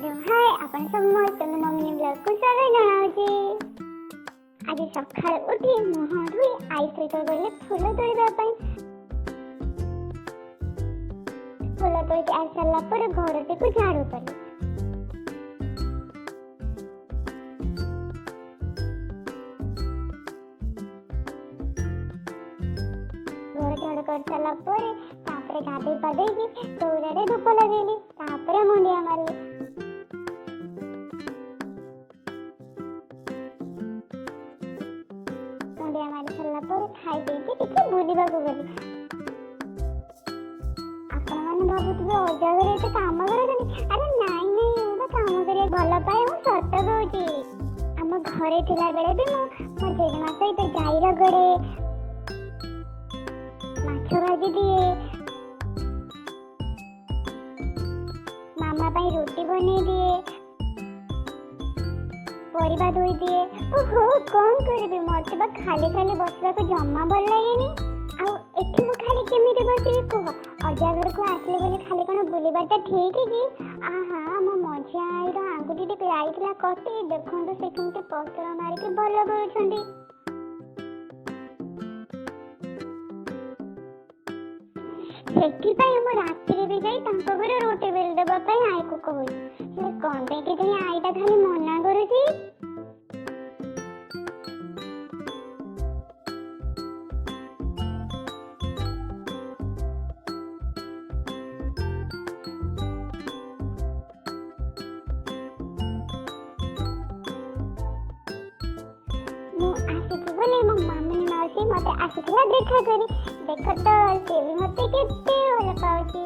Hello hi आपण समस्त mummy blog को स्वागत जनाउची। आज सकाळ उठी मुह धुई आई सहित गले फूल तोड़िबा पई। फूल तोड़ी आ सारा पर घरटी को झाड़ू करी। घर झाड़ू कर सारा पर तापरे गाधी पादे की तोड़े धूप लगेली तापरे मुंडिया मारली। मुंडिया मारी सारा पर खाई देकी टिके बुलिबा को गली। आपण माने भाबुतबे अजागरे एते काम करथनि। अरे नाई नाई ओ काम करे भला पाए मु सत कहूची। हम घरे थिला बेले भी मो जेजमा सहित गाई रगड़े माछ भाजी दिए मामा पाई रोटी बने दिए परिबा धोई दिए। ओहो कौन करबे मते बा खाली खाली बसला को जम्मा भल लागेनी। आ एठी मु खाली केमिते बसिबी कह। अजागर को आसले बोले खाली कोन बुलिबाटा ठीक है कि आहा मो मझिया आईर आंगुठी टिके आइतला कटे देखंतु से केमते पत्थर मारी के भल करछंती। सेठी मो रात्रि भी जाई तांको घरे रोटी बेल देबा पई आई को कहू। हे कोन पे के जई आईटा खाली मना करूची। मु आसी बोले मो मामी मासी मते आसी देखा करी देख तो से भी मते केते भल पाउची।